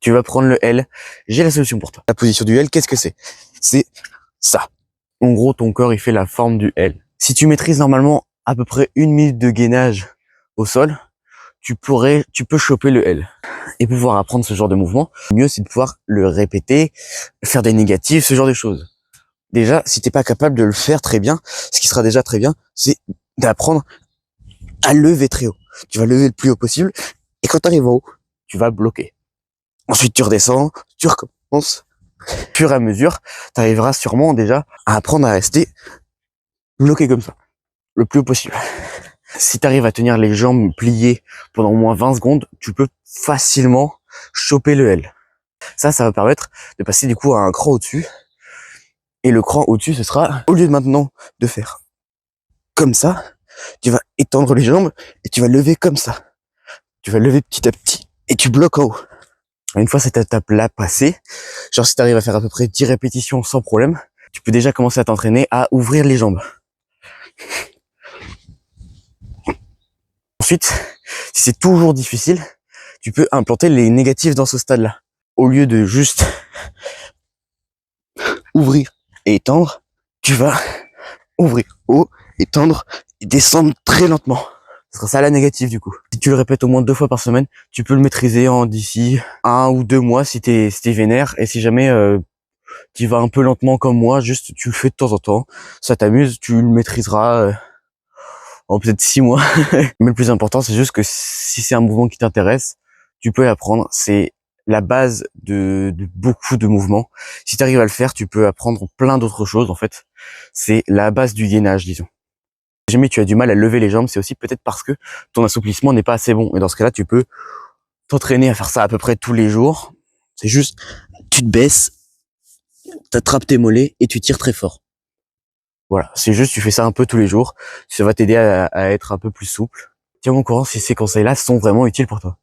Tu vas prendre le L. J'ai la solution pour toi. La position du L, qu'est-ce que c'est? C'est ça. En gros, ton corps, il fait la forme du L. Si tu maîtrises normalement à peu près 1 minute de gainage au sol, tu peux choper le L. Et pouvoir apprendre ce genre de mouvement, le mieux c'est de pouvoir le répéter, faire des négatifs, ce genre de choses. Déjà, si t'es pas capable de le faire très bien, ce qui sera déjà très bien, c'est d'apprendre à lever très haut. Tu vas lever le plus haut possible, et quand tu arrives en haut, tu vas bloquer. Ensuite, tu redescends, tu recommences. Au fur et à mesure, tu arriveras sûrement déjà à apprendre à rester bloqué comme ça, le plus haut possible. Si tu arrives à tenir les jambes pliées pendant au moins 20 secondes, tu peux facilement choper le L. Ça va permettre de passer du coup à un cran au-dessus. Et le cran au-dessus, ce sera, au lieu de maintenant de faire comme ça, tu vas étendre les jambes et tu vas lever comme ça. Tu vas lever petit à petit et tu bloques en haut. Une fois cette étape-là passée, genre si tu arrives à faire à peu près 10 répétitions sans problème, tu peux déjà commencer à t'entraîner à ouvrir les jambes. Ensuite, si c'est toujours difficile, tu peux implanter les négatifs dans ce stade-là. Au lieu de juste ouvrir et étendre, tu vas ouvrir haut, étendre et descendre très lentement. Ce sera ça la négative du coup. Si tu le répètes au moins 2 fois par semaine, tu peux le maîtriser en d'ici 1 ou 2 mois si t'es vénère. Et si jamais tu vas un peu lentement comme moi, juste tu le fais de temps en temps, ça t'amuse, tu le maîtriseras en peut-être 6 mois. Mais le plus important, c'est juste que si c'est un mouvement qui t'intéresse, tu peux l'apprendre. C'est la base de beaucoup de mouvements. Si tu arrives à le faire, tu peux apprendre plein d'autres choses en fait. C'est la base du gainage, disons. Si jamais tu as du mal à lever les jambes, c'est aussi peut-être parce que ton assouplissement n'est pas assez bon. Et dans ce cas-là, tu peux t'entraîner à faire ça à peu près tous les jours. C'est juste, tu te baisses, t'attrapes tes mollets et tu tires très fort. Voilà, c'est juste, tu fais ça un peu tous les jours. Ça va t'aider à être un peu plus souple. Tiens-moi au courant si ces conseils-là sont vraiment utiles pour toi.